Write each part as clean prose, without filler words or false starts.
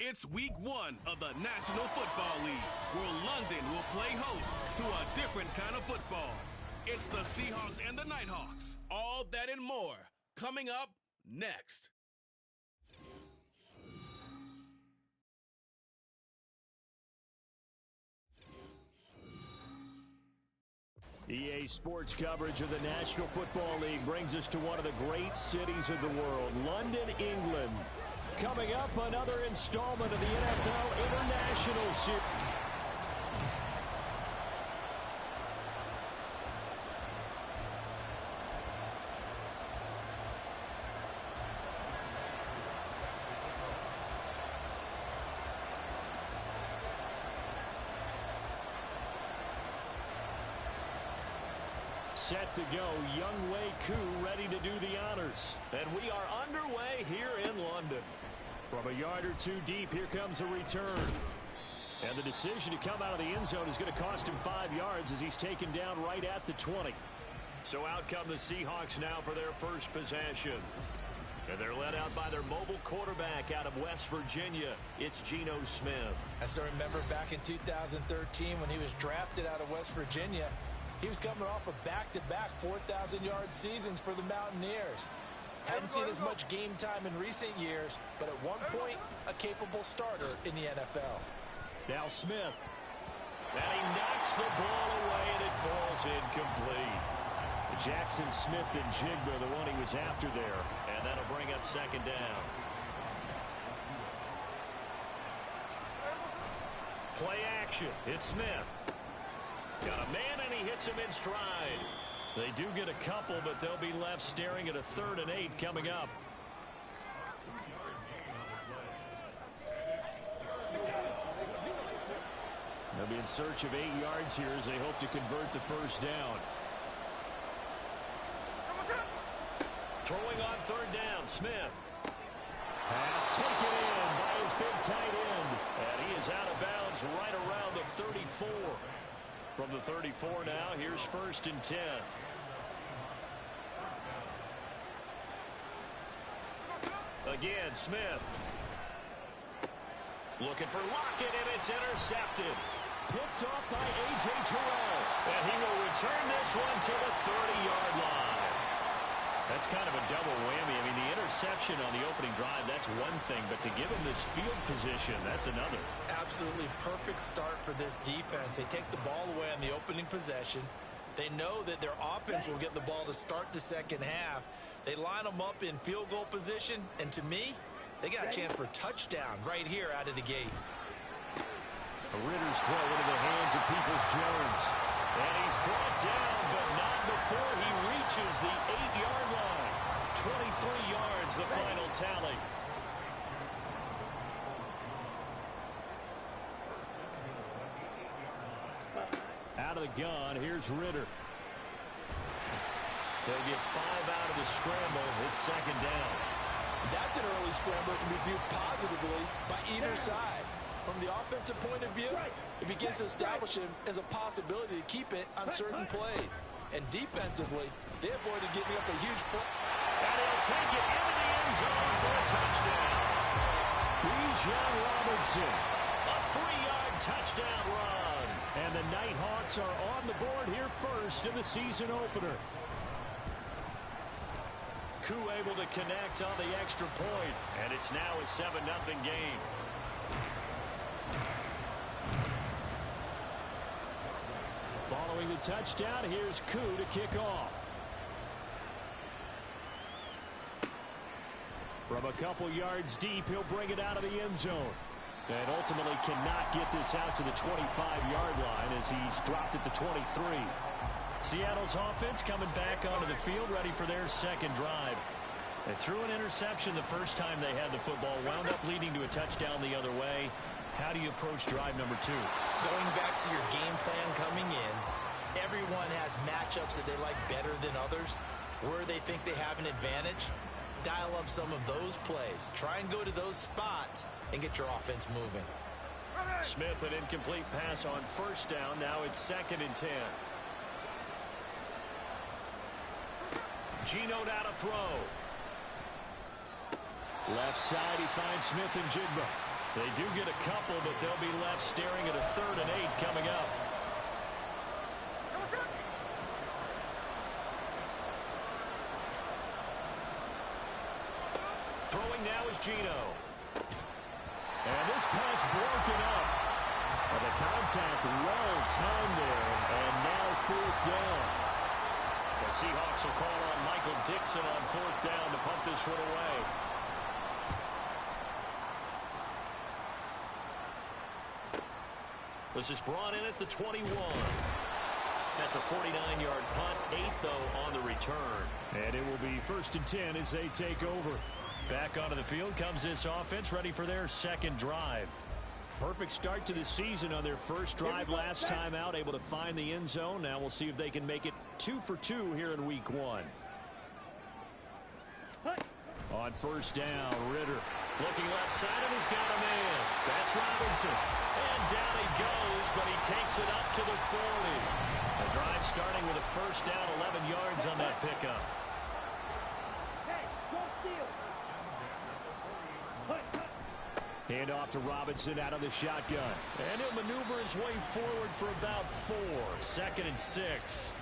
It's week 1 of the National Football League, where London will play host to a different kind of football. It's the Seahawks and the Nighthawks. All that and more coming up next. EA Sports coverage of the National Football League brings us to one of the great cities of the world, London, England. Coming up, another installment of the NFL International Series. Set to go, young wk1 ready to do the honors. And we are underway here in London. From a yard or two deep, here comes a return. And the decision to come out of the end zone is going to cost him 5 yards as he's taken down right at the 20. So out come the Seahawks now for their first possession. And they're led out by their mobile quarterback out of West Virginia. It's Geno Smith. As I remember back in 2013 when he was drafted out of West Virginia, he was coming off of back-to-back 4,000-yard seasons for the Mountaineers. Hadn't seen as much game time in recent years, but at one point, a capable starter in the NFL. Now Smith. And he knocks the ball away, and it falls incomplete. Jackson Smith and Jigba, the one he was after there. And that'll bring up second down. Play action. It's Smith. Got a man, and he hits him in stride. They do get a couple, but they'll be left staring at a 3rd and 8 coming up. They'll be in search of 8 yards here as they hope to convert the first down. Throwing on 3rd down, Smith. Pass taken in by his big tight end. And he is out of bounds right around the 34. From the 34 now, here's 1st and 10. Again, Smith. Looking for Lockett, and it's intercepted. Picked off by A.J. Terrell. And he will return this one to the 30-yard line. That's kind of a double whammy. I mean, the interception on the opening drive, that's one thing. But to give him this field position, that's another. Absolutely perfect start for this defense. They take the ball away on the opening possession. They know that their offense will get the ball to start the second half. They line them up in field goal position. And to me, they got a chance for a touchdown right here out of the gate. Ritter's throw into the hands of Peoples-Jones. And he's brought down, but not before he reaches the 8-yard line. 23 yards, the final tally. Out of the gun, here's Ritter. They'll get 5 out of the scramble. It's 2nd down. That's an early scramble that can be viewed positively by either side. From the offensive point of view, it begins to establish him as a possibility to keep it on certain plays. And defensively, they avoided giving up a huge play. And he'll take it into the end zone for a touchdown. Bijan Robinson, a 3-yard touchdown run. And the Nighthawks are on the board here first in the season opener. Who able to connect on the extra point. And it's now a 7-0 game. Following the touchdown, here's Koo to kick off. From a couple yards deep, he'll bring it out of the end zone. And ultimately cannot get this out to the 25-yard line as he's dropped at the 23. Seattle's offense coming back onto the field, ready for their second drive. They threw an interception the first time they had the football, wound up leading to a touchdown the other way. How do you approach drive number 2? Going back to your game plan coming in, everyone has matchups that they like better than others. Where they think they have an advantage, dial up some of those plays. Try and go to those spots and get your offense moving. Smith, an incomplete pass on 1st down. Now it's 2nd and 10. Geno now to throw. Left side, he finds Smith and Jigba. They do get a couple, but they'll be left staring at a 3rd and 8 coming up. Throwing now is Geno. And this pass broken up. And the contact well timed there. And now 4th down. The Seahawks will call on Michael Dixon on 4th down to punt this one away. This is brought in at the 21. That's a 49-yard punt. 8, though, on the return. And it will be 1st and 10 as they take over. Back onto the field comes this offense, ready for their 2nd drive. Perfect start to the season on their first drive last time out, able to find the end zone. Now we'll see if they can make it 2 for 2 here in week 1. On 1st down, Ritter looking left side, and he's got a man. That's Robinson. And down he goes, but he takes it up to the 40. The drive starting with a 1st down, 11 yards on that pickup. Hand off to Robinson out of the shotgun. And he'll maneuver his way forward for about 4. 2nd and 6.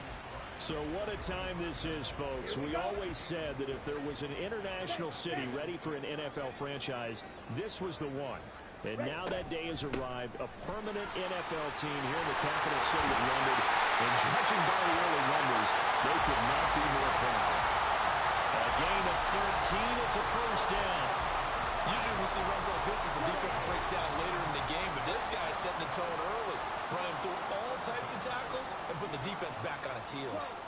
So what a time this is, folks. We always said that if there was an international city ready for an NFL franchise, this was the one. And now that day has arrived, a permanent NFL team here in the capital city of London. And judging by the early numbers, they could not be more proud. A gain of 13, it's a 1st down. Usually we see runs like this as the defense breaks down later in the game, but this guy's setting the tone early, running through all types of tackles and putting the defense back on its heels.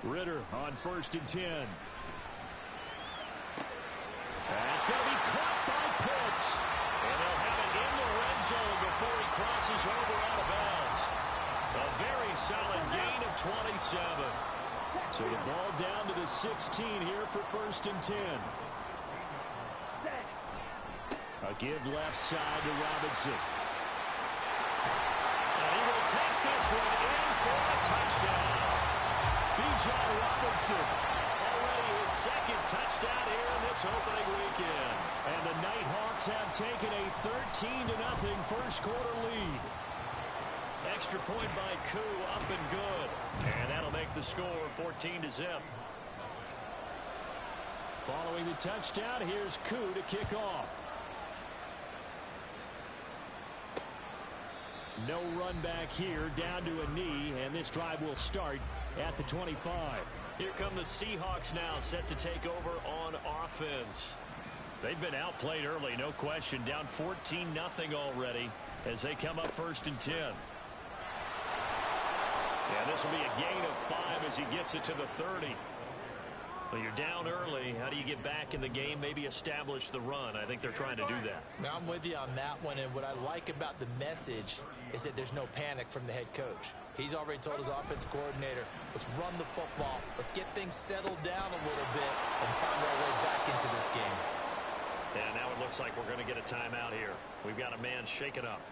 Ritter on 1st and 10. That's going to be caught by Pitts. And they'll have it in the red zone before he crosses over out of bounds. A very solid gain of 27. So the ball down to the 16 here for 1st and 10. A give left side to Robinson. And he will take this one in for a touchdown. Bijan Robinson, already his 2nd touchdown here in this opening weekend. And the Nighthawks have taken a 13-0 first quarter lead. Extra point by Koo, up and good. And that'll make the score 14-0. Following the touchdown, here's Koo to kick off. No run back here, down to a knee, and this drive will start at the 25. Here come the Seahawks now, set to take over on offense. They've been outplayed early, no question. Down 14-0 already as they come up 1st and 10. Yeah, this will be a gain of 5 as he gets it to the 30. Well, you're down early. How do you get back in the game? Maybe establish the run. I think they're trying to do that. Now, I'm with you on that one, and what I like about the message is that there's no panic from the head coach. He's already told his offensive coordinator, let's run the football, let's get things settled down a little bit, and find our way back into this game. And now it looks like we're going to get a timeout here. We've got a man shaken up.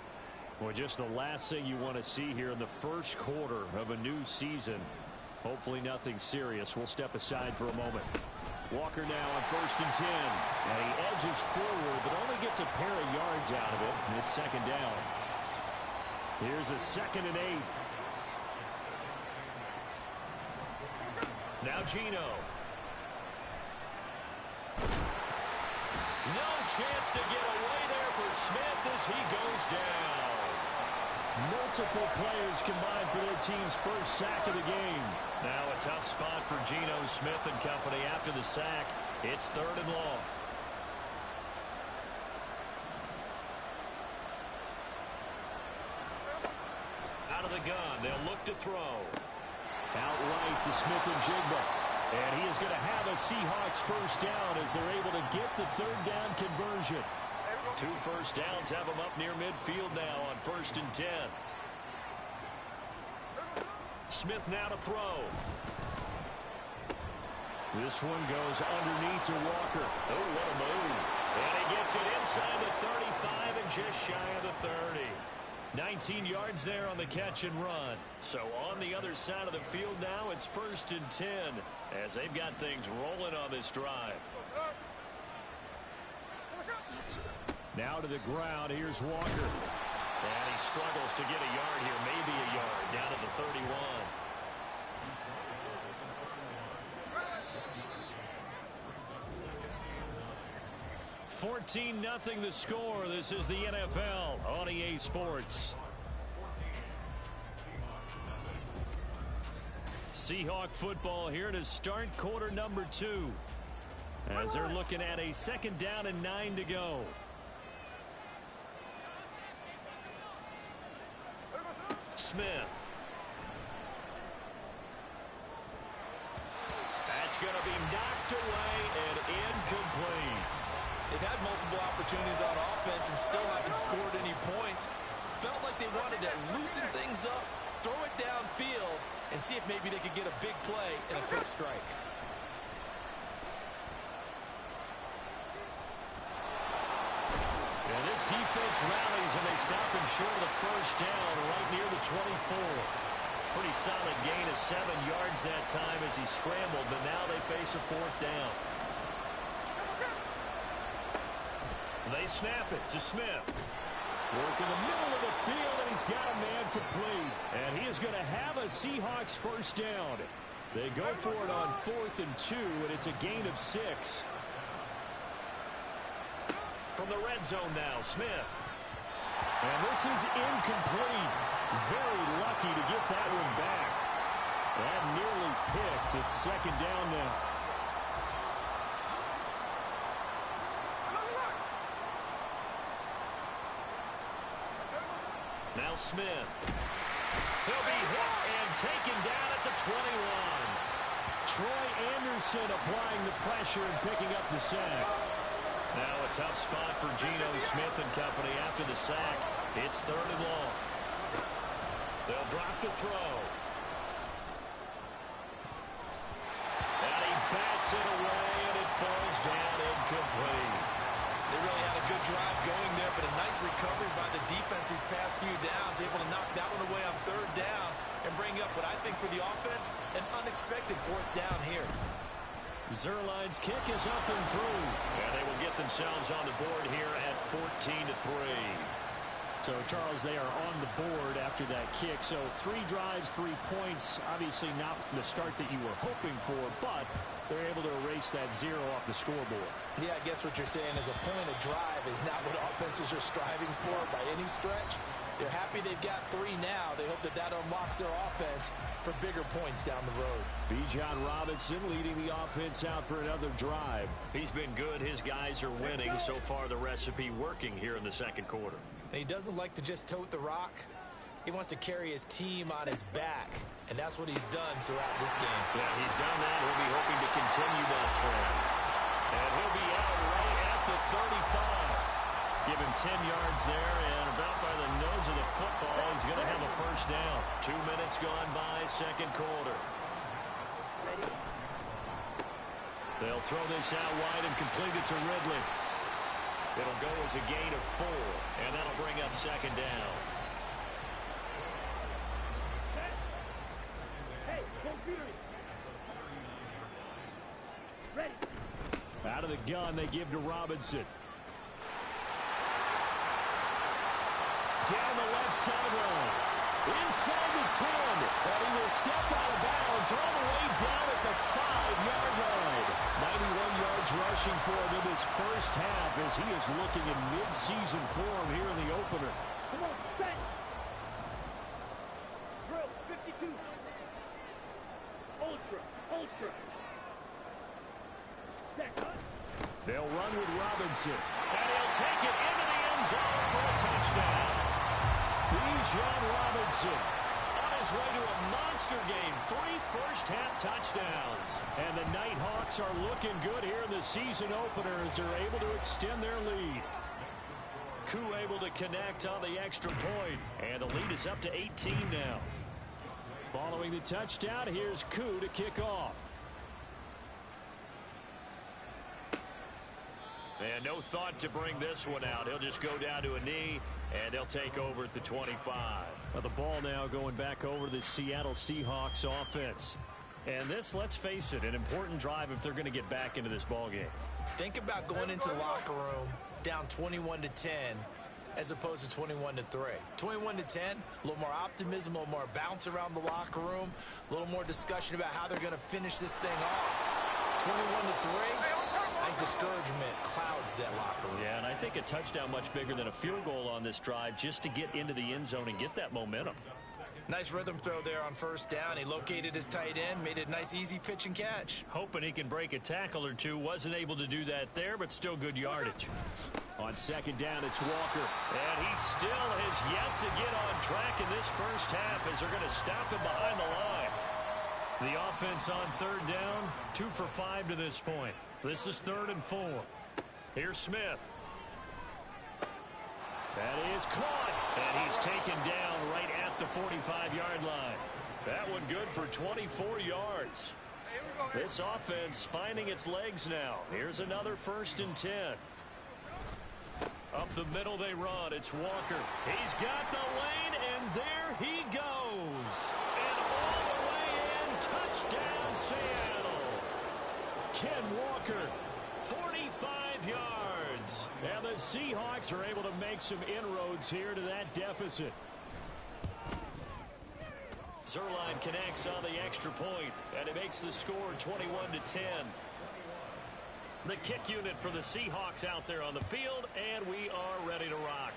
Well, just the last thing you want to see here in the first quarter of a new season. Hopefully nothing serious. We'll step aside for a moment. Walker now on 1st and 10. And he edges forward, but only gets a pair of yards out of it. And it's 2nd down. Here's a 2nd and 8. Now Geno. No chance to get away there for Smith as he goes down. Multiple players combined for their team's first sack of the game. Now a tough spot for Geno Smith and company after the sack. It's 3rd and long. Out of the gun, they'll look to throw. Out right to Smith-Njigba. And he is going to have a Seahawks 1st down as they're able to get the 3rd down conversion. 2 first downs have them up near midfield now on 1st and 10. Smith now to throw. This one goes underneath to Walker. Oh, what a move. And he gets it inside the 35 and just shy of the 30. 19 yards there on the catch and run. So on the other side of the field now, it's 1st and 10 as they've got things rolling on this drive. Now to the ground. Here's Walker. And he struggles to get a yard here. Maybe a yard down to the 31. (14-0) the score. This is the NFL on EA Sports. Seahawk football here to start quarter number 2. As they're looking at a 2nd down and 9 to go. Smith. That's going to be knocked away and incomplete. They've had multiple opportunities on offense and still haven't scored any points. Felt like they wanted to loosen things up, throw it downfield, and see if maybe they could get a big play and a quick strike. And this defense rallies, and they stop him short of the 1st down right near the 24. Pretty solid gain of 7 yards that time as he scrambled, but now they face a 4th down. They snap it to Smith. Work in the middle of the field, and he's got a man complete. And he is going to have a Seahawks 1st down. They go for it on 4th and 2, and it's a gain of 6. From the red zone now, Smith. And this is incomplete. Very lucky to get that one back. That nearly picked. It's 2nd down now. Now Smith. He'll be hit and taken down at the 21. Troy Anderson applying the pressure and picking up the sack. Now a tough spot for Geno Smith and company after the sack. It's 3rd and long. They'll drop the throw. And he bats it away, and it falls down incomplete. They really had a good drive going there, but a nice recovery by the defense these past few downs, able to knock that one away on 3rd down and bring up what I think for the offense, an unexpected 4th down here. Zerline's kick is up and through, and they will get themselves on the board here at 14-3. So, Charles, they are on the board after that kick. So, 3 drives, 3 points. Obviously not the start that you were hoping for, but they're able to erase that 0 off the scoreboard. Yeah, I guess what you're saying is a point of drive is not what offenses are striving for by any stretch. They're happy they've got 3 now. They hope that that unlocks their offense for bigger points down the road. Bijan Robinson leading the offense out for another drive. He's been good. His guys are winning. So far, the recipe working here in the 2nd quarter. And he doesn't like to just tote the rock. He wants to carry his team on his back, and that's what he's done throughout this game. Yeah, he's done that. He'll be hoping to continue that trend. And he'll be out right at the 35. Give him 10 yards there, and about by the nose of the football, he's going to have a 1st down. 2 minutes gone by, 2nd quarter. They'll throw this out wide and complete it to Ridley. It'll go as a gain of 4, and that'll bring up 2nd down. Out of the gun, they give to Robinson. Down the left sideline. Inside the 10. And he will step out of bounds all the way down at the 5-yard line. 91 yards rushing for him in this 1st half as he is looking in mid-season form here in the opener. Come on, set. Drill, 52. Ultra. Set, huh? They'll run with Robinson. And he'll take it into the end zone for a touchdown. Bijan Robinson on his way to a monster game. 3 first-half touchdowns. And the Nighthawks are looking good here in the season opener as they're able to extend their lead. Koo able to connect on the extra point. And the lead is up to 18 now. Following the touchdown, here's Koo to kick off. And no thought to bring this one out. He'll just go down to a knee And they'll take over at the 25. Well, the ball now going back over to the Seattle Seahawks offense. And this, let's face it, an important drive if they're going to get back into this ball game. Think about going into the locker room down 21-10 as opposed to 21-3. 21-10, a little more optimism, a little more bounce around the locker room, a little more discussion about how they're going to finish this thing off. 21-3, I think discouragement clouds that locker room. Yeah, and I think a touchdown much bigger than a field goal on this drive just to get into the end zone and get that momentum. Nice rhythm throw there on first down. He located his tight end, made it a nice easy pitch and catch. Hoping he can break a tackle or two. Wasn't able to do that there, but still good yardage. On second down, it's Walker. And he still has yet to get on track in this first half as they're going to stop him behind the line. The offense on third down, 2 for 5 to this point. This is 3rd and 4. Here's Smith. That is caught, and he's taken down right at the 45-yard line. That one good for 24 yards. This offense finding its legs now. Here's another 1st and 10. Up the middle they run. It's Walker. He's got the lane, and there he goes. And all the way in, touchdown Seattle. Ken Walker, 45 yards. And the Seahawks are able to make some inroads here to that deficit. Zerline connects on the extra point, and it makes the score 21-10. The kick unit for the Seahawks out there on the field, and we are ready to rock.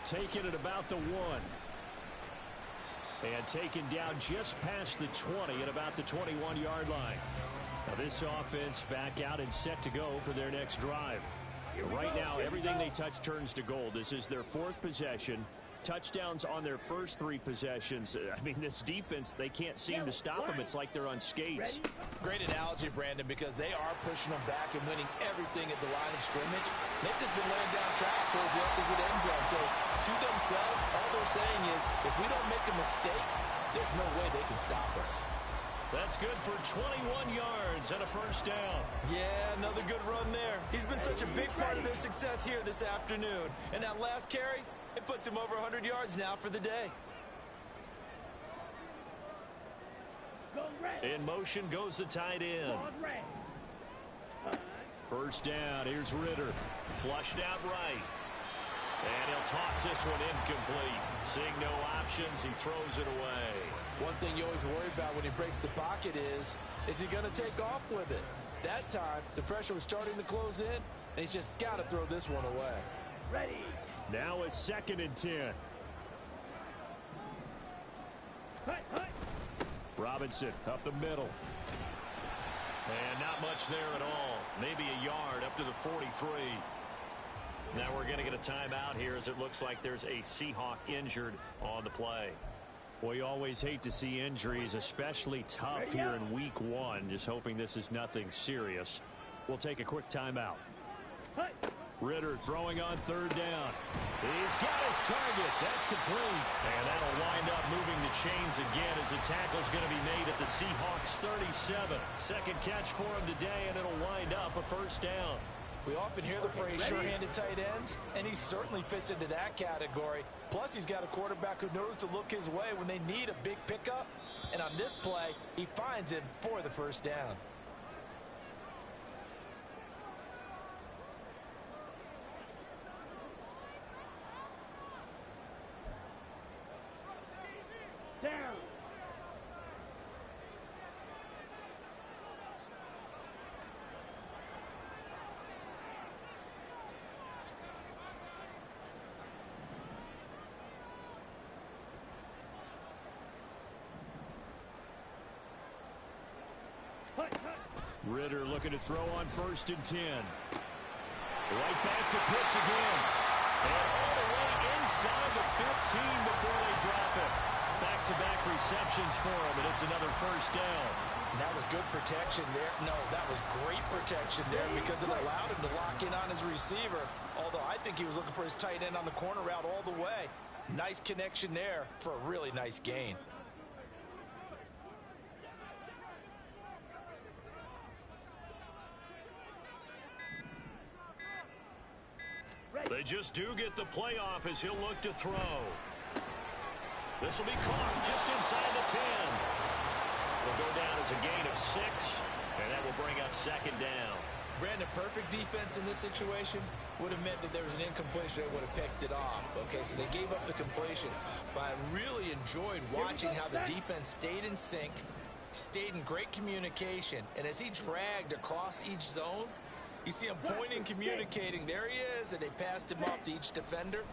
Taken at about the 1. And taken down just past the 20 at about the 21-yard line. Now this offense back out and set to go for their next drive. Right now, everything they touch turns to gold. This is their 4th possession. Touchdowns on their first 3 possessions. I mean, this defense, they can't seem to stop them. It's like they're on skates. Great analogy, Brandon, because they are pushing them back and winning everything at the line of scrimmage. They've just been laying down tracks towards the opposite end zone. So, to themselves, all they're saying is, if we don't make a mistake, there's no way they can stop us. That's good for 21 yards and a 1st down. Yeah, another good run there. He's been such a big part of their success here this afternoon. And that last carry, it puts him over 100 yards now for the day. In motion goes the tight end. 1st down. Here's Ritter. Flushed out right. And he'll toss this one incomplete. Seeing no options, he throws it away. One thing you always worry about when he breaks the pocket is he going to take off with it? That time, the pressure was starting to close in, and he's just got to throw this one away. Ready. Now a 2nd and 10. Robinson up the middle. And not much there at all. Maybe a yard up to the 43. Now we're going to get a timeout here as it looks like there's a Seahawk injured on the play. Well, you always hate to see injuries, especially tough here in week 1. Just hoping this is nothing serious. We'll take a quick timeout. Ritter throwing on 3rd down. He's got his target. That's complete. And that'll wind up moving the chains again as the tackle's going to be made at the Seahawks 37. 2nd catch for him today, and it'll wind up a 1st down. We often hear the phrase sure-handed tight ends, and he certainly fits into that category. Plus, he's got a quarterback who knows to look his way when they need a big pickup. And on this play, he finds him for the 1st down. Down. Ritter looking to throw on 1st and 10. Right back to Pitts again. And all the way inside the 15 before they drop it. Back-to-back receptions for him, and it's another 1st down. And that was good protection there. No, that was great protection there because it allowed him to lock in on his receiver. Although I think he was looking for his tight end on the corner route all the way. Nice connection there for a really nice gain. The They just do get the playoff as he'll look to throw. This will be caught just inside the 10. Will go down as a gain of 6, and that will bring up second down. Brandon, perfect defense in this situation would have meant that there was an incompletion that would have picked it off. Okay, so they gave up the completion, but I really enjoyed watching how the defense stayed in sync, stayed in great communication, and as he dragged across each zone, you see him pointing, communicating. There he is, and they passed him off to each defender.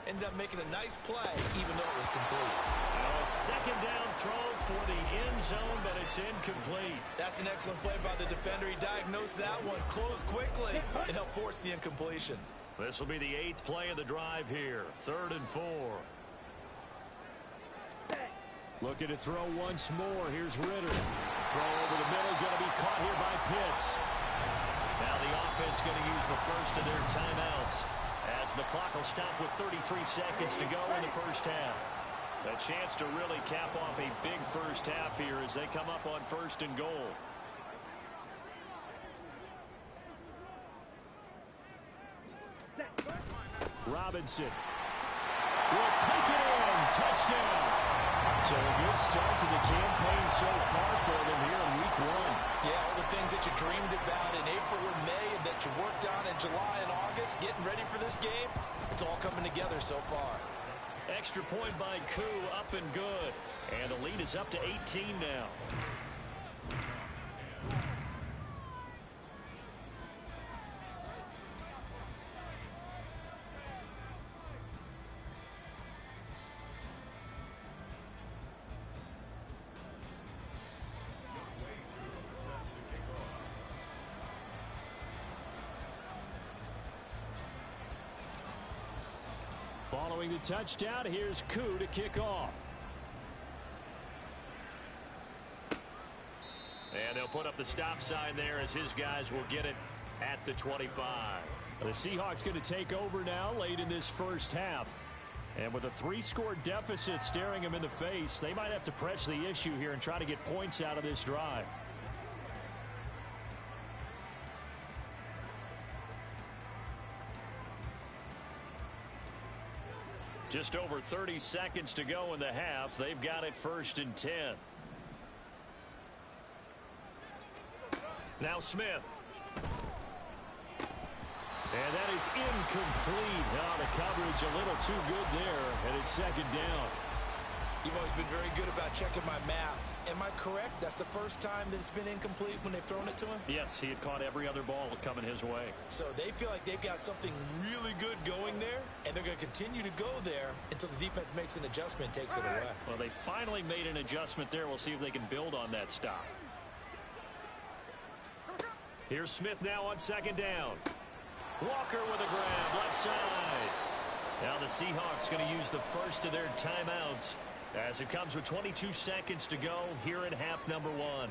Ended up making a nice play, even though it was complete. A second down throw for the end zone, but it's incomplete. That's an excellent play by the defender. He diagnosed that one, closed quickly, and helped force the incompletion. This will be the 8th play of the drive here. 3rd and 4. Looking to throw once more. Here's Ritter. Throw over the middle, going to be caught here by Pitts. Now the offense going to use the first of their timeouts, as the clock will stop with 33 seconds to go in the first half. A chance to really cap off a big first half here as they come up on 1st and goal. Robinson will take it in. Touchdown. So a good start to the campaign so far for them here in week 1. Yeah, all the things that you dreamed about in April and May and that you worked on in July and August, getting ready for this game, it's all coming together so far. Extra point by Koo, up and good. And the lead is up to 18 now. Following the touchdown, here's Koo to kick off. And they'll put up the stop sign there as his guys will get it at the 25. The Seahawks going to take over now late in this first half. And with a 3-score deficit staring them in the face, they might have to press the issue here and try to get points out of this drive. Just over 30 seconds to go in the half. They've got it 1st and 10. Now Smith. And that is incomplete. Oh, the coverage a little too good there, and it's 2nd down. You've always been very good about checking my math. Am I correct? That's the first time that it's been incomplete when they've thrown it to him? Yes, he had caught every other ball coming his way. So they feel like they've got something really good going there, and they're going to continue to go there until the defense makes an adjustment and takes it away. Well, they finally made an adjustment there. We'll see if they can build on that stop. Here's Smith now on 2nd down. Walker with a grab, left side. Now the Seahawks going to use the first of their timeouts as it comes with 22 seconds to go here in half number 1.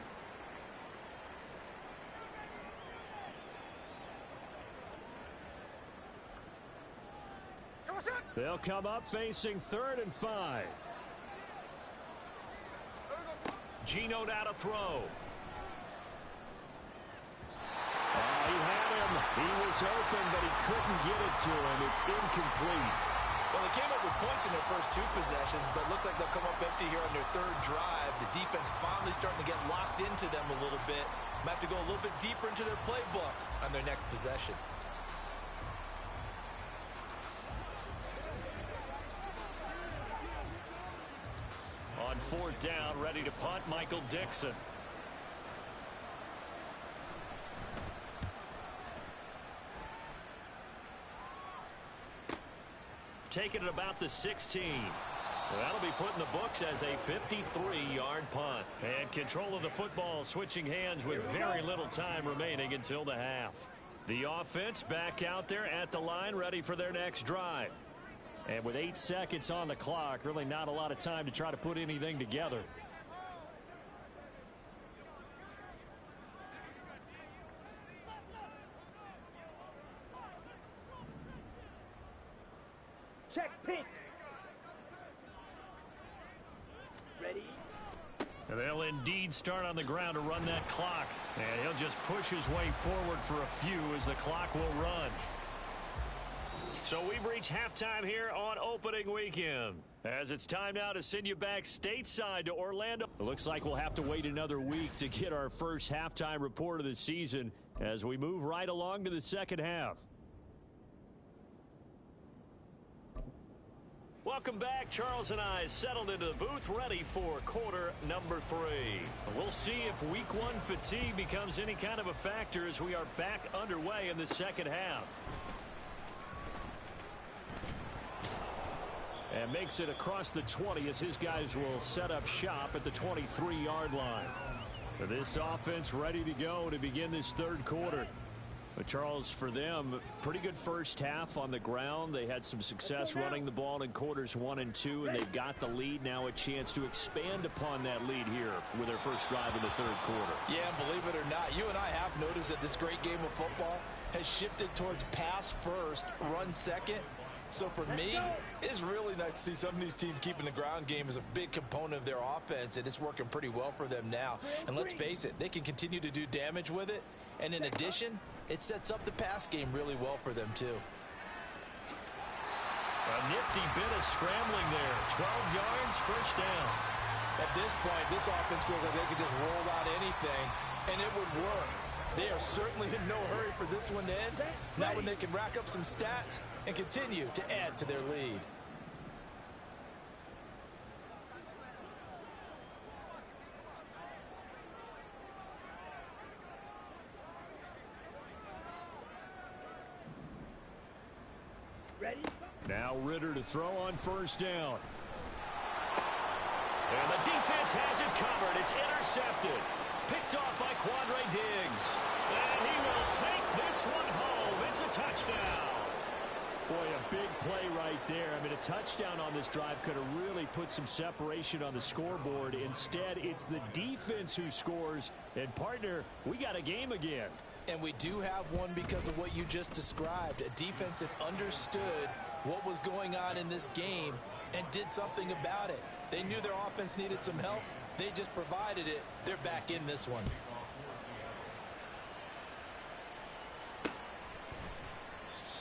They'll come up facing 3rd and 5. Geno now to throw. He had him. He was open, but he couldn't get it to him. It's incomplete. Well, they came up with points in their first 2 possessions, but it looks like they'll come up empty here on their 3rd drive. The defense finally starting to get locked into them a little bit. Might have to go a little bit deeper into their playbook on their next possession. On 4th down, ready to punt, Michael Dixon. Taking it about the 16. Well, that'll be put in the books as a 53-yard punt. And control of the football switching hands with very little time remaining until the half. The offense back out there at the line, ready for their next drive. And with 8 seconds on the clock, really not a lot of time to try to put anything together. Check pitch. Ready. And they'll indeed start on the ground to run that clock. And he'll just push his way forward for a few as the clock will run. So we've reached halftime here on opening weekend. As it's time now to send you back stateside to Orlando. It looks like we'll have to wait another week to get our first halftime report of the season as we move right along to the second half. Welcome back. Charles and I settled into the booth ready for quarter number 3. We'll see if week 1 fatigue becomes any kind of a factor as we are back underway in the second half. And makes it across the 20 as his guys will set up shop at the 23-yard line. This offense ready to go to begin this third quarter. But Charles, for them, pretty good first half on the ground. They had some success running the ball in quarters 1 and 2, and they got the lead. Now a chance to expand upon that lead here with their first drive in the third quarter. Yeah, believe it or not, you and I have noticed that this great game of football has shifted towards pass first, run second. So for me, it's really nice to see some of these teams keeping the ground game as a big component of their offense, and it's working pretty well for them now. And let's face it, they can continue to do damage with it. And in addition, it sets up the pass game really well for them, too. A nifty bit of scrambling there. 12 yards, first down. At this point, this offense feels like they could just roll out anything, and it would work. They are certainly in no hurry for this one to end. Now when they can rack up some stats and continue to add to their lead. Ready? Now Ritter to throw on first down. And the defense has it covered. It's intercepted. Picked off by Quandre Diggs. And he will take this one home. It's a touchdown. Boy, a big play right there. I mean, a touchdown on this drive could have really put some separation on the scoreboard. Instead, it's the defense who scores. And, partner, we got a game again. And we do have one because of what you just described. A defense that understood what was going on in this game and did something about it. They knew their offense needed some help. They just provided it. They're back in this one.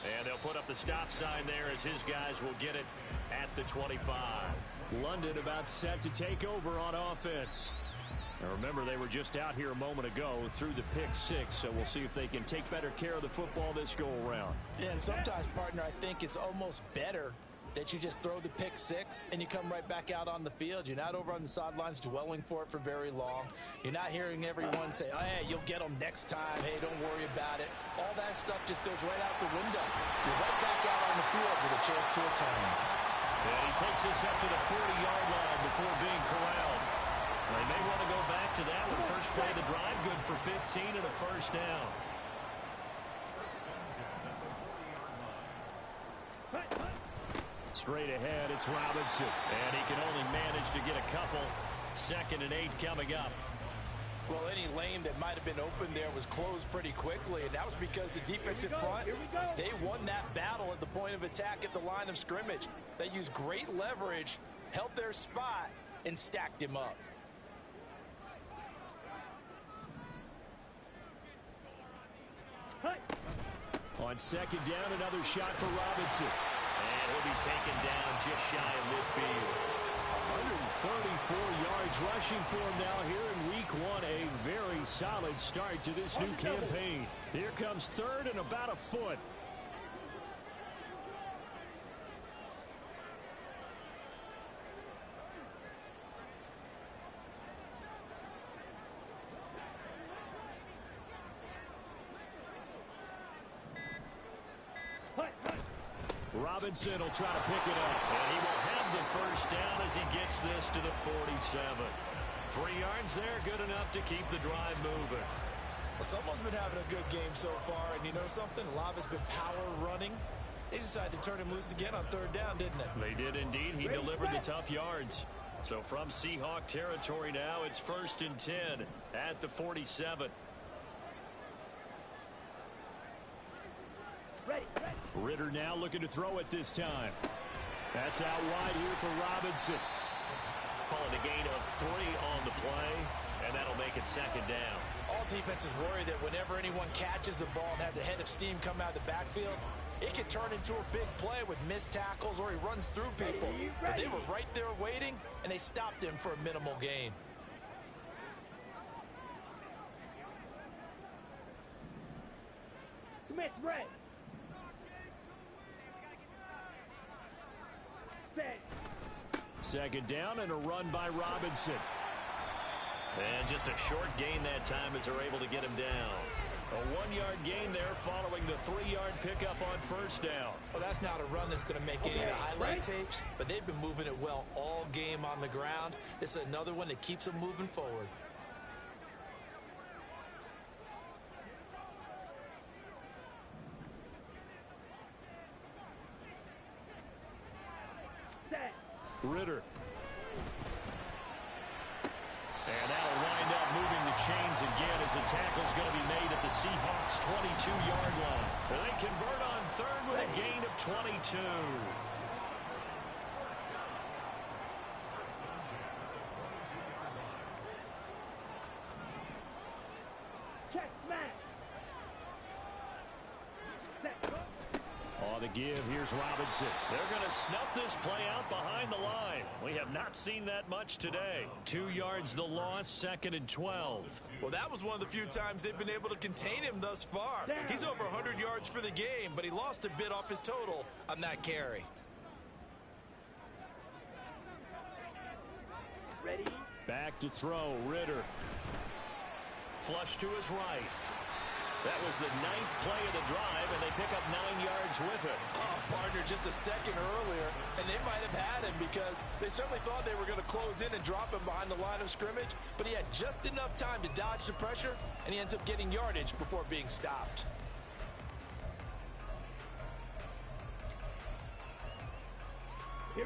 And they'll put up the stop sign there as his guys will get it at the 25. London about set to take over on offense. Now remember, they were just out here a moment ago through the pick 6, so we'll see if they can take better care of the football this go-around. Yeah, and sometimes, partner, I think it's almost better that you just throw the pick 6 and you come right back out on the field. You're not over on the sidelines dwelling for it for very long. You're not hearing everyone say, oh, hey, you'll get them next time. Hey, don't worry about it. All that stuff just goes right out the window. You're right back out on the field with a chance to atone. And he takes us up to the 40-yard line before being corralled. They may want to go back to that one. First play of the drive, good for 15 and a first down. Straight ahead, it's Robinson. And he can only manage to get a couple. 2nd and 8 coming up. Well, any lane that might have been open there was closed pretty quickly, and that was because the defensive front, they won that battle at the point of attack at the line of scrimmage. They used great leverage, held their spot, and stacked him up. On 2nd down, another shot for Robinson. And he'll be taken down just shy of midfield. 134 yards rushing for him now here in week 1. A very solid start to this new campaign. Here comes 3rd and about a foot. Robinson will try to pick it up. And he will have the first down as he gets this to the 47. 3 yards there, good enough to keep the drive moving. Well, someone's been having a good game so far, and you know something? A lot of it's been power running. They decided to turn him loose again on 3rd down, didn't they? They did indeed. He delivered the tough yards. So from Seahawk territory now, it's 1st and 10 at the 47. Ritter now looking to throw it this time. That's out wide here for Robinson. Calling a gain of 3 on the play, and that'll make it 2nd down. All defenses worry that whenever anyone catches the ball and has a head of steam come out of the backfield, it could turn into a big play with missed tackles or he runs through people. But they were right there waiting, and they stopped him for a minimal gain. Smith, red. Set. Second down and a run by Robinson. And just a short gain that time as they're able to get him down. A 1-yard gain there following the 3-yard pickup on first down. Well, that's not a run that's going to make any of the highlight tapes, but they've been moving it well all game on the ground. This is another one that keeps them moving forward. Set. Ritter. And that'll wind up moving the chains again as the tackle's going to be made at the Seahawks' 22-yard line. And they convert on third with a gain of 22. Check, smash. Set. On the give, here's Robinson. They're going to snuff this play out behind the line. We have not seen that much today. 2 yards the loss, 2nd and 12. Well, that was one of the few times they've been able to contain him thus far. He's over 100 yards for the game, but he lost a bit off his total on that carry. Ready. Back to throw, Ritter. Flush to his right. That was the 9th play of the drive, and they pick up 9 yards with it. Oh, partner, just a second earlier, and they might have had him because they certainly thought they were going to close in and drop him behind the line of scrimmage, but he had just enough time to dodge the pressure, and he ends up getting yardage before being stopped.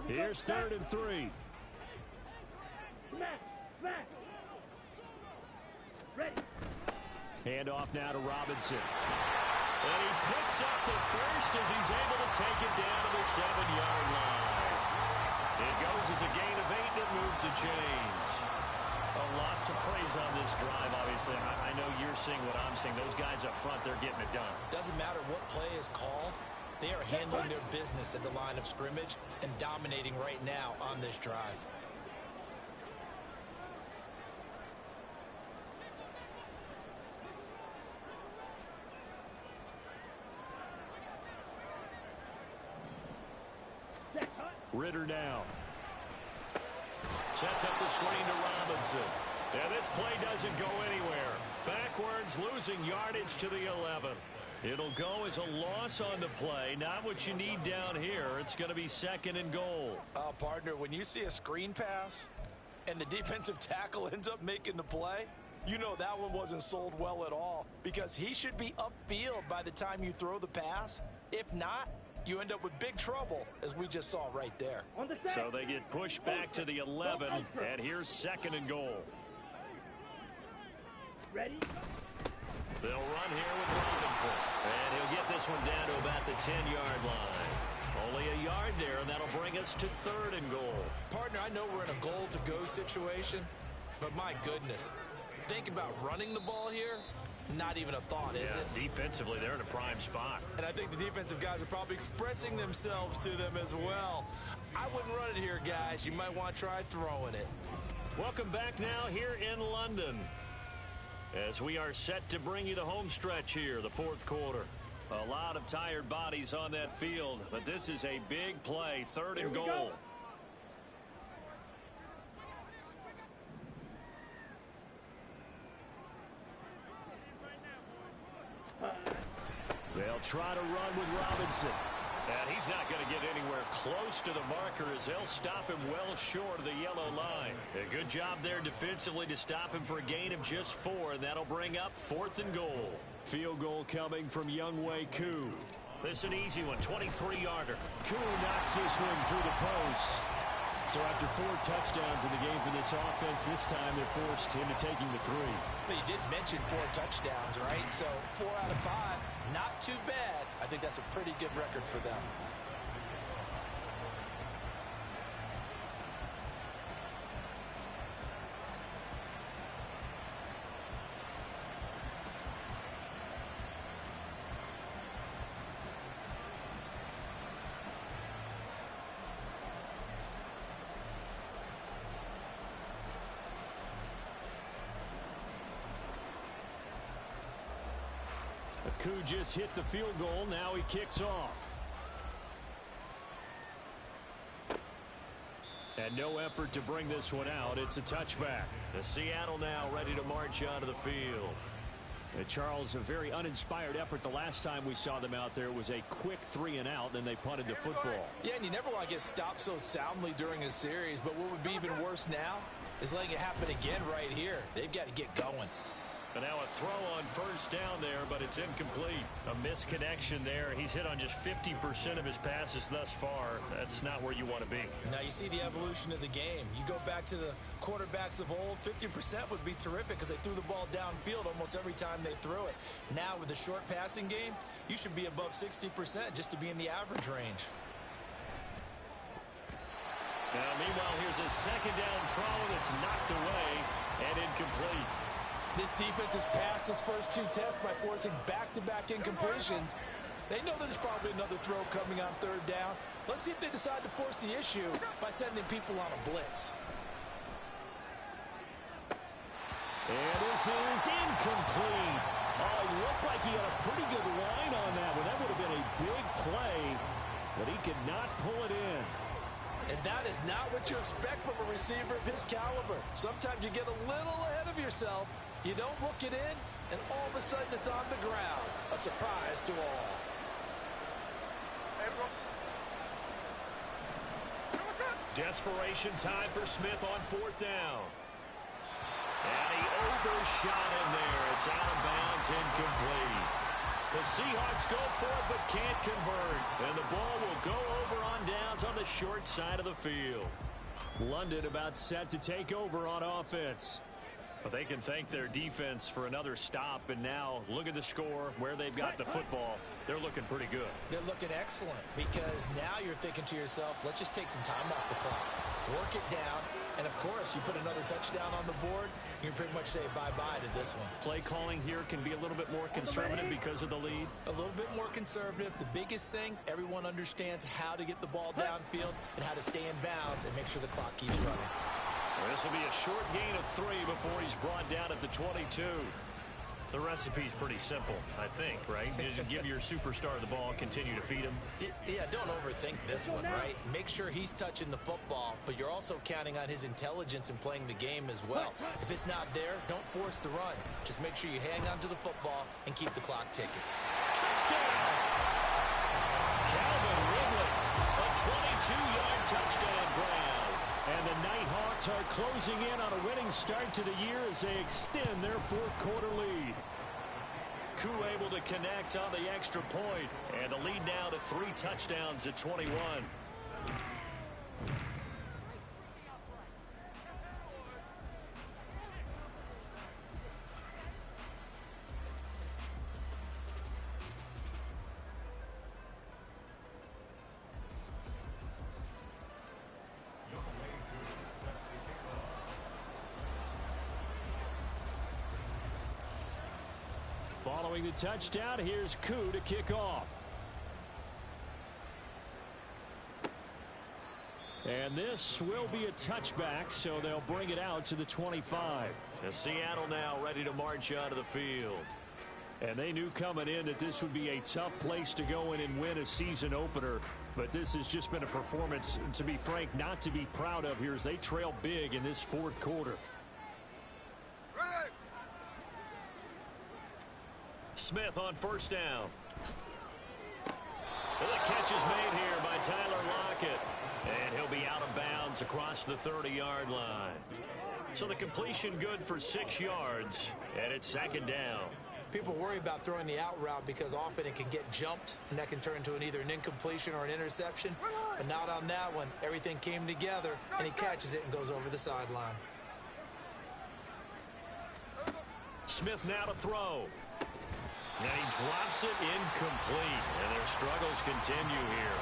Here's 3rd and 3. Smash. Smash. Ready. Hand off now to Robinson. And he picks up the first as he's able to take it down to the 7-yard line. It goes as a gain of 8 and it moves the chains. Lots of praise on this drive, obviously. I know you're seeing what I'm seeing. Those guys up front, they're getting it done. Doesn't matter what play is called. They are handling their business at the line of scrimmage and dominating right now on this drive. Ritter now. Sets up the screen to Robinson. And this play doesn't go anywhere. Backwards, losing yardage to the 11. It'll go as a loss on the play. Not what you need down here. It's going to be 2nd and goal. Partner, when you see a screen pass and the defensive tackle ends up making the play, you know that one wasn't sold well at all because he should be upfield by the time you throw the pass. If not, you end up with big trouble, as we just saw right there. So they get pushed back to the 11, and here's 2nd and goal. Ready. They'll run here with Robinson, and he'll get this one down to about the 10-yard line. Only a yard there, and that'll bring us to 3rd and goal. Partner, I know we're in a goal-to-go situation, but my goodness, think about running the ball here. Not even a thought, is it? Defensively, they're in a prime spot. And I think the defensive guys are probably expressing themselves to them as well. I wouldn't run it here, guys. You might want to try throwing it. Welcome back now here in London as we are set to bring you the home stretch here, the 4th quarter. A lot of tired bodies on that field, but this is a big play, 3rd and goal. They'll try to run with Robinson. And he's not going to get anywhere close to the marker as they'll stop him well short of the yellow line. A good job there defensively to stop him for a gain of just 4, and that'll bring up 4th and goal. Field goal coming from wk1. This is an easy one, 23-yarder. Koo knocks this one through the post. So after 4 touchdowns in the game for this offense, this time they're forced into taking the 3. But you did mention 4 touchdowns, right? So 4 out of 5, not too bad. I think that's a pretty good record for them. Koo just hit the field goal. Now he kicks off. And no effort to bring this one out. It's a touchback. The Seattle now ready to march onto the field. And Charles, a very uninspired effort the last time we saw them out there. It was a quick 3-and-out, then they punted the football. Yeah, and you never want to get stopped so soundly during a series, but what would be even worse now is letting it happen again right here. They've got to get going. And now a throw on first down there, but it's incomplete. A misconnection there. He's hit on just 50% of his passes thus far. That's not where you want to be. Now you see the evolution of the game. You go back to the quarterbacks of old, 50% would be terrific because they threw the ball downfield almost every time they threw it. Now with the short passing game, you should be above 60% just to be in the average range. Now meanwhile, here's a second down throw that's knocked away and incomplete. This defense has passed its first two tests by forcing back-to-back incompletions. They know there's probably another throw coming on third down. Let's see if they decide to force the issue by sending people on a blitz. And this is incomplete. Oh, it looked like he had a pretty good line on that one. That would have been a big play, but he could not pull it in. And that is not what you expect from a receiver of his caliber. Sometimes you get a little ahead of yourself. You don't look it in, and all of a sudden it's on the ground. A surprise to all. Desperation time for Smith on fourth down. And he overshot him there. It's out of bounds, incomplete. The Seahawks go for it but can't convert. And the ball will go over on downs on the short side of the field. London about set to take over on offense. But they can thank their defense for another stop. And now look at the score, where they've got the football. They're looking pretty good. They're looking excellent because now you're thinking to yourself, let's just take some time off the clock. Work it down. And, of course, you put another touchdown on the board, you can pretty much say bye-bye to this one. Play calling here can be a little bit more conservative because of the lead. A little bit more conservative. The biggest thing, everyone understands how to get the ball downfield and how to stay in bounds and make sure the clock keeps running. This will be a short gain of 3 before he's brought down at the 22. The recipe's pretty simple, I think, right? Just give your superstar the ball, continue to feed him. Yeah, don't overthink this one, right? Make sure he's touching the football, but you're also counting on his intelligence in playing the game as well. If it's not there, don't force the run. Just make sure you hang on to the football and keep the clock ticking. Touchdown! Calvin Ridley, a 22-yard touchdown grab. And the Nighthawks are closing in on a winning start to the year as they extend their fourth quarter lead. Koo able to connect on the extra point, and the lead now to 3 touchdowns at 21. Following the touchdown, here's Koo to kick off. And this will be a touchback, so they'll bring it out to the 25. The Seattle now ready to march onto the field. And they knew coming in that this would be a tough place to go in and win a season opener. But this has just been a performance, to be frank, not to be proud of here as they trail big in this fourth quarter. Smith on first down. Well, the catch is made here by Tyler Lockett. And he'll be out of bounds across the 30-yard line. So the completion good for 6 yards, and it's second down. People worry about throwing the out route because often it can get jumped, and that can turn into either an incompletion or an interception. But not on that one. Everything came together, and he catches it and goes over the sideline. Smith now to throw. And he drops it incomplete. And their struggles continue here.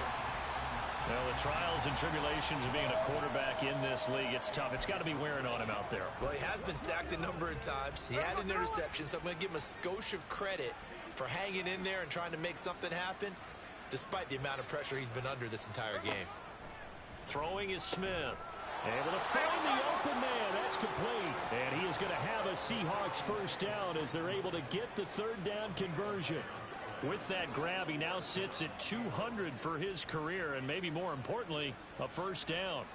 Well, the trials and tribulations of being a quarterback in this league, it's tough. It's got to be wearing on him out there. Well, he has been sacked a number of times. He had an interception, so I'm going to give him a skosh of credit for hanging in there and trying to make something happen, despite the amount of pressure he's been under this entire game. Throwing is Smith. Able to find the open man. It's complete. And he is going to have a Seahawks first down as they're able to get the third down conversion. With that grab, he now sits at 200 for his career, and maybe more importantly, a first down.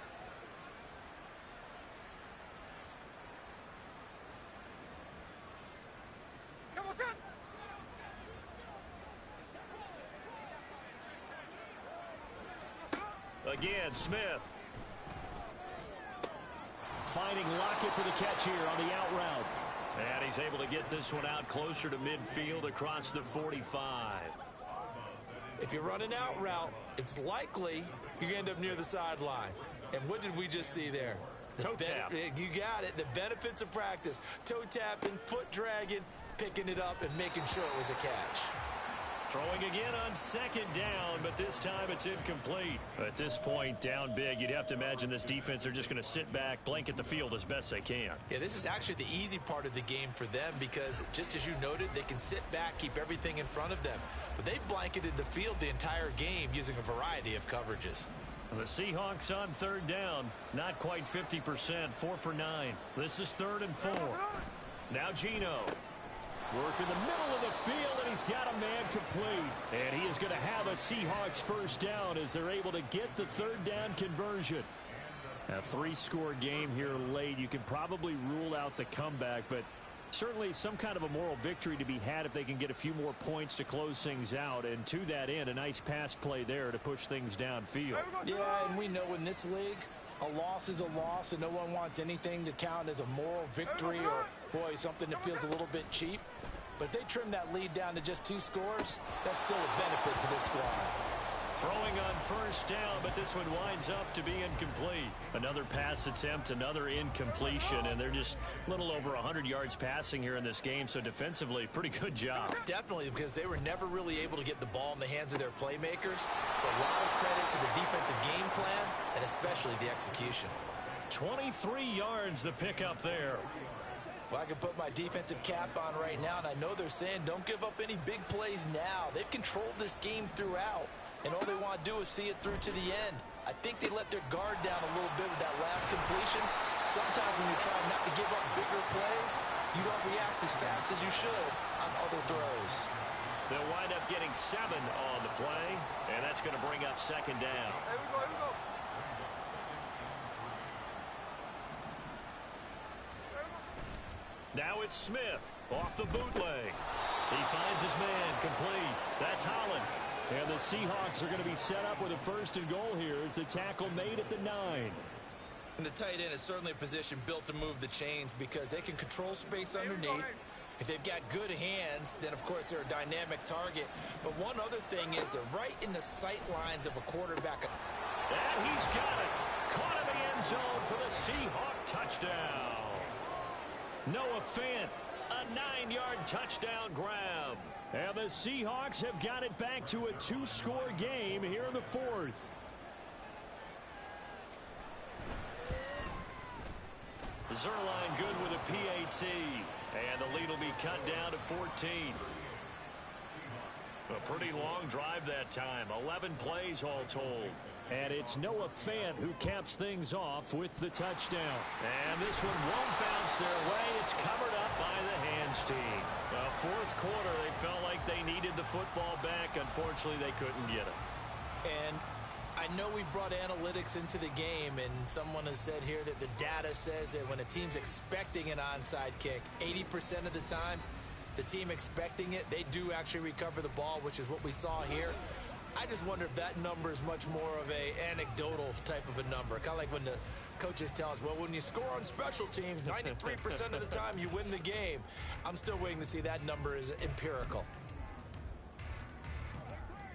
Again, Smith. Finding Lockett for the catch here on the out route. And he's able to get this one out closer to midfield across the 45. If you run an out route, it's likely you're going to end up near the sideline. And what did we just see there? Toe tap. You got it. The benefits of practice. Toe tapping, foot dragging, picking it up, and making sure it was a catch. Throwing again on second down, but this time it's incomplete. At this point, down big, you'd have to imagine this defense, they're just going to sit back, blanket the field as best they can. Yeah, this is actually the easy part of the game for them because, just as you noted, they can sit back, keep everything in front of them. But they've blanketed the field the entire game using a variety of coverages. The Seahawks on third down, not quite 50%, 4 for 9. This is 3rd and 4. Now Geno. Work in the middle of the field, and he's got a man complete. And he is going to have a Seahawks first down as they're able to get the third down conversion. A 3-score game here late. You can probably rule out the comeback, but certainly some kind of a moral victory to be had if they can get a few more points to close things out. And to that end, a nice pass play there to push things downfield. Yeah, and we know in this league, a loss is a loss, and no one wants anything to count as a moral victory or, boy, something that feels a little bit cheap. But if they trim that lead down to just 2 scores, that's still a benefit to this squad. Throwing on first down, but this one winds up to be incomplete. Another pass attempt, another incompletion, and they're just a little over 100 yards passing here in this game, so defensively, pretty good job. Definitely, because they were never really able to get the ball in the hands of their playmakers. So a lot of credit to the defensive game plan, and especially the execution. 23 yards the pickup there. Well, I can put my defensive cap on right now, and I know they're saying don't give up any big plays now. They've controlled this game throughout, and all they want to do is see it through to the end. I think they let their guard down a little bit with that last completion. Sometimes when you try not to give up bigger plays, you don't react as fast as you should on other throws. They'll wind up getting 7 on the play, and that's going to bring up second down. Here we go. Now it's Smith off the bootleg. He finds his man complete. That's Holland. And the Seahawks are going to be set up with a 1st and goal here as the tackle made at the 9. And the tight end is certainly a position built to move the chains because they can control space underneath. If they've got good hands, then, of course, they're a dynamic target. But one other thing is they're right in the sight lines of a quarterback. And he's got it. Caught in the end zone for the Seahawk touchdown. Noah Fant, a 9-yard touchdown grab. And the Seahawks have got it back to a 2-score game here in the 4th. Zerline good with a PAT. And the lead will be cut down to 14. A pretty long drive that time. 11 plays all told. And it's Noah Fant who caps things off with the touchdown. And this one won't bounce their way. It's covered up by the hands team. Well, 4th quarter, they felt like they needed the football back. Unfortunately, they couldn't get it. And I know we brought analytics into the game, and someone has said here that the data says that when a team's expecting an onside kick, 80% of the time, the team expecting it, they do actually recover the ball, which is what we saw here. I just wonder if that number is much more of a anecdotal type of a number. Kind of like when the coaches tell us, well, when you score on special teams, 93% of the time you win the game. I'm still waiting to see that number is empirical.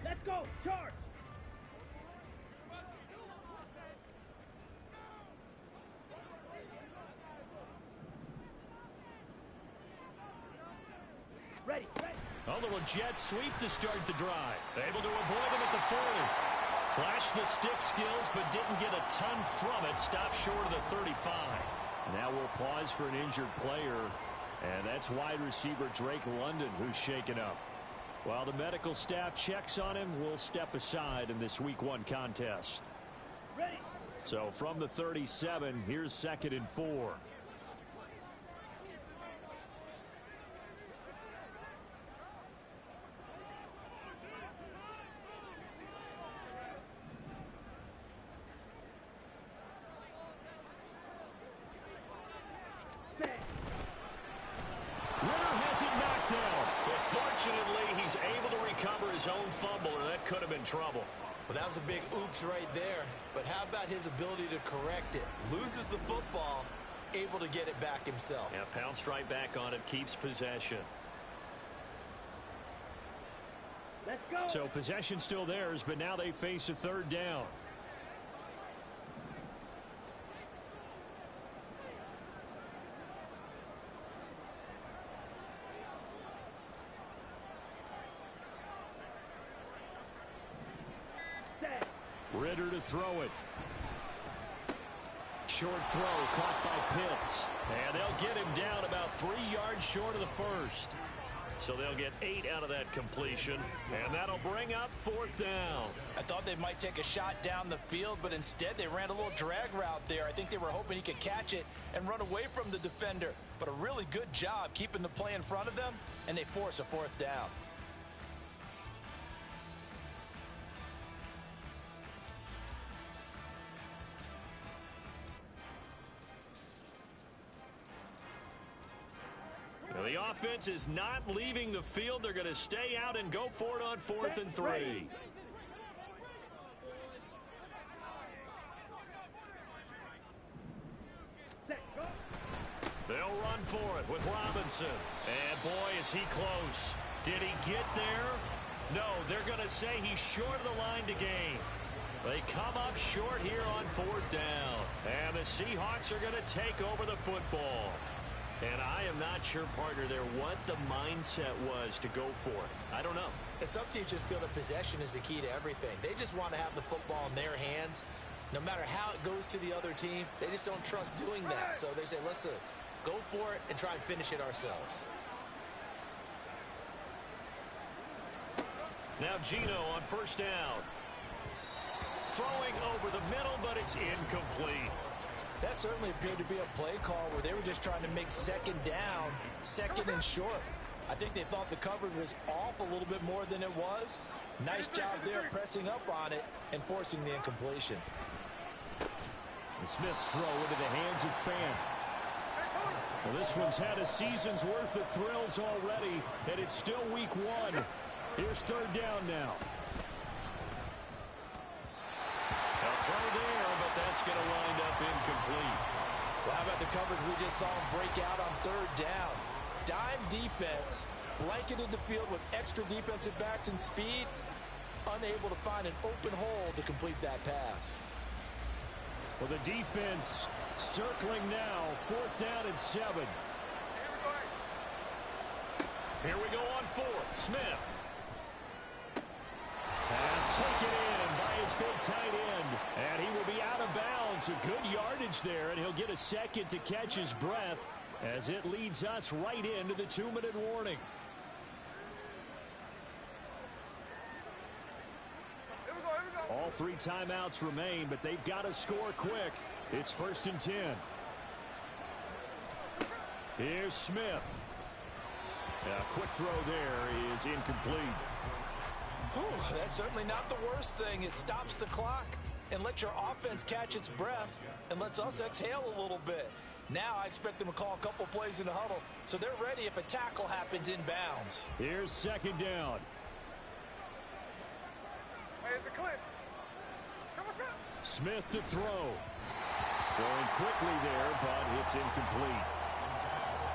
Let's go, charge! Ready. A little jet sweep to start the drive. Able to avoid him at the 40. Flashed the stick skills, but didn't get a ton from it. Stopped short of the 35. Now we'll pause for an injured player, and that's wide receiver Drake London who's shaken up. While the medical staff checks on him, we'll step aside in this Week 1 contest. Ready. So from the 37, here's 2nd and 4. has it knocked down. But fortunately, he's able to recover his own fumble, or that could have been trouble. Well, that was a big oops right there. But how about his ability to correct it? Loses the football, able to get it back himself. Yeah, pounced right back on it, keeps possession. Let's go. So possession still theirs, but now they face a third down. Ritter to throw it. Short throw caught by Pitts. And they'll get him down about 3 yards short of the first. So they'll get 8 out of that completion. And that'll bring up 4th down. I thought they might take a shot down the field, but instead they ran a little drag route there. I think they were hoping he could catch it and run away from the defender. But a really good job keeping the play in front of them, and they force a 4th down. Now, the offense is not leaving the field. They're going to stay out and go for it on 4th and 3. They'll run for it with Robinson. And boy, is he close. Did he get there? No, they're going to say he's short of the line to gain. They come up short here on 4th down. And the Seahawks are going to take over the football. And I am not sure, partner, there what the mindset was to go for it. I don't know. And some teams just feel that possession is the key to everything. They just want to have the football in their hands. No matter how it goes to the other team, they just don't trust doing that. So they say, listen, go for it and try and finish it ourselves. Now Gino on 1st down. Throwing over the middle, but it's incomplete. That certainly appeared to be a play call where they were just trying to make 2nd down, 2nd and short. I think they thought the coverage was off a little bit more than it was. Nice job there pressing up on it and forcing the incompletion. And Smith's throw into the hands of Fan. Well, this one's had a season's worth of thrills already, and it's still week 1. Here's 3rd down now. A throw there, but that's going to wind up incomplete. Well, how about the coverage we just saw him break out on 3rd down? Dime defense, blanketed the field with extra defensive backs and speed, unable to find an open hole to complete that pass. Well, the defense circling now, 4th down and 7. Here we go on 4th. Smith. Pass taken in by his big tight end. And he will be out of bounds. A good yardage there, and he'll get a second to catch his breath as it leads us right into the 2-minute warning. All 3 timeouts remain, but they've got to score quick. It's 1st and 10. Here's Smith. A quick throw there is incomplete. Whew, that's certainly not the worst thing. It stops the clock and lets your offense catch its breath and lets us exhale a little bit. Now I expect them to call a couple plays in the huddle so they're ready if a tackle happens inbounds. Here's 2nd down. Smith to throw. Throwing quickly there, but it's incomplete.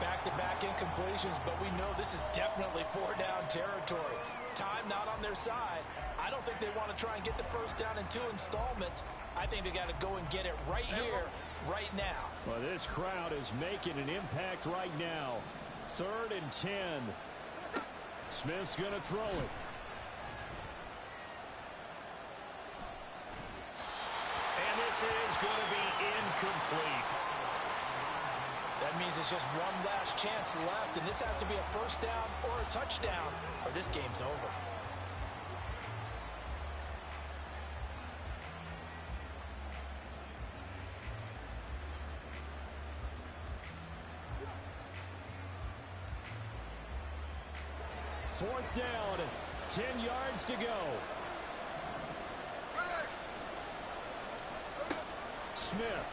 Back-to-back incompletions, but we know this is definitely 4-down territory. Time not on their side. I don't think they want to try and get the 1st down in 2 installments. I think they got to go and get it right here, right now. Well, this crowd is making an impact right now. 3rd and 10. Smith's going to throw it. And this is going to be incomplete. That means it's just one last chance left, and this has to be a 1st down or a touchdown, or this game's over. Fourth down, 10 yards to go. Smith.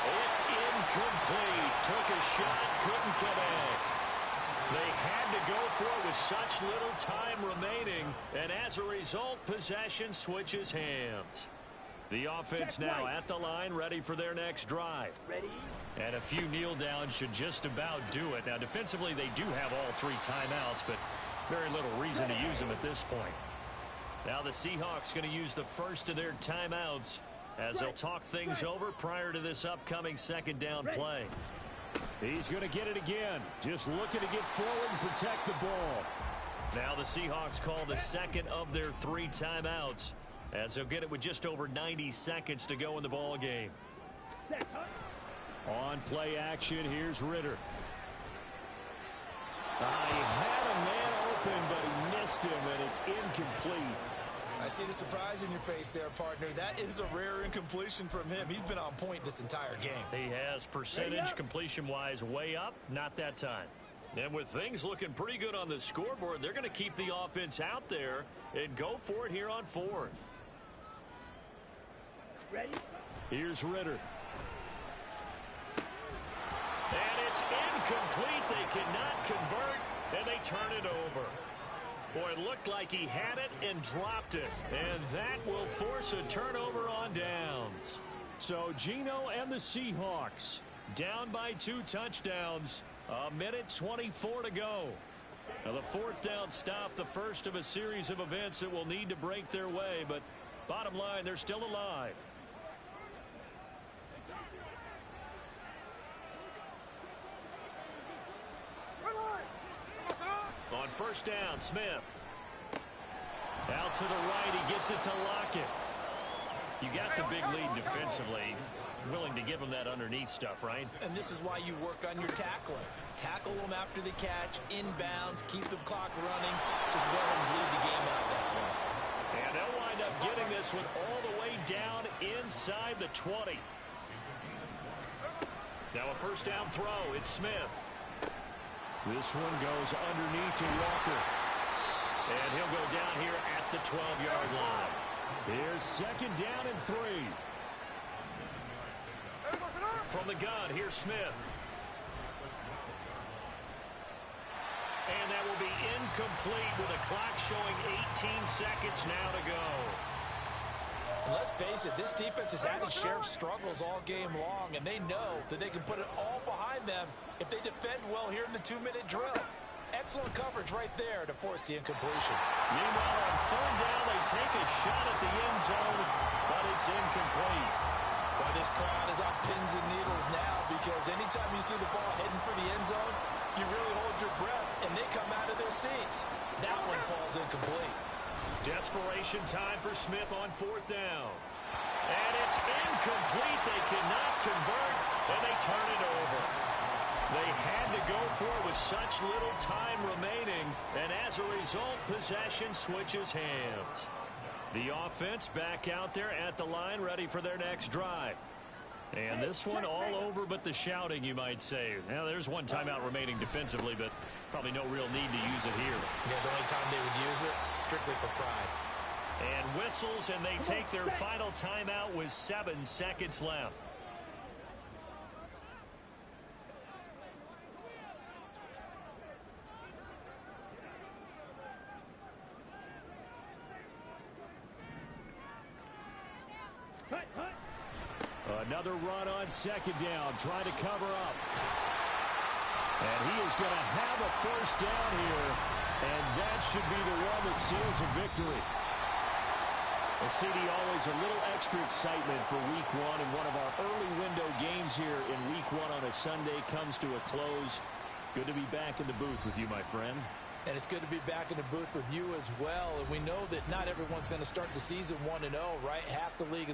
It's incomplete. took a shot, couldn't connect. They had to go for it with such little time remaining, and as a result, possession switches hands. The offense now at the line, ready for their next drive. Ready? And a few kneel downs should just about do it. Now, defensively, they do have all 3 timeouts, but very little reason to use them at this point. Now the Seahawks going to use the first of their timeouts as they'll talk things over prior to this upcoming second down play. He's going to get it again. Just looking to get forward and protect the ball. Now the Seahawks call the second of their 3 timeouts as they'll get it with just over 90 seconds to go in the ball game. On play action, here's Ritter. He had a man open, but he missed him, and it's incomplete. I see the surprise in your face there, partner. That is a rare incompletion from him. He's been on point this entire game. He has percentage completion-wise way up, not that time. And with things looking pretty good on the scoreboard, they're going to keep the offense out there and go for it here on 4th. Ready? Here's Ritter. And it's incomplete. They cannot convert, and they turn it over. Boy, it looked like he had it and dropped it. And that will force a turnover on downs. So Geno and the Seahawks down by 2 touchdowns. A minute 24 to go. Now the 4th down stop, the first of a series of events that will need to break their way. But bottom line, they're still alive. On first down, Smith. Out to the right, he gets it to Lockett. You got the big lead defensively. Willing to give him that underneath stuff, right? And this is why you work on your tackling. Tackle them after the catch, inbounds, keep the clock running. Just let them bleed the game out that way. And they'll wind up getting this one all the way down inside the 20. Now a first down throw. It's Smith. This one goes underneath to Walker. And he'll go down here at the 12-yard line. Here's second down and 3. From the gun, here's Smith. And that will be incomplete with a clock showing 18 seconds now to go. And let's face it, this defense has had its share of struggles all game long, and they know that they can put it all behind them if they defend well here in the 2-minute drill. Excellent coverage right there to force the incompletion. Meanwhile, on 3rd down, they take a shot at the end zone, but it's incomplete. Well, this crowd is on pins and needles now because anytime you see the ball heading for the end zone, you really hold your breath, and they come out of their seats. That one falls incomplete. Desperation time for Smith on 4th down. And it's incomplete. They cannot convert, and they turn it over. They had to go for it with such little time remaining, and as a result, possession switches hands. The offense back out there at the line, ready for their next drive. And this one all over but the shouting, you might say. Now, there's one timeout remaining defensively, but probably no real need to use it here. Yeah, the only time they would use it, strictly for pride. And whistles, and they take their final timeout with 7 seconds left. Another run on second down, trying to cover up. And he is going to have a first down here, and that should be the one that seals a victory. A CD, always a little extra excitement for Week 1, and one of our early window games here in Week 1 on a Sunday comes to a close. Good to be back in the booth with you, my friend. And it's good to be back in the booth with you as well. And we know that not everyone's going to start the season 1-0, right? Half the league is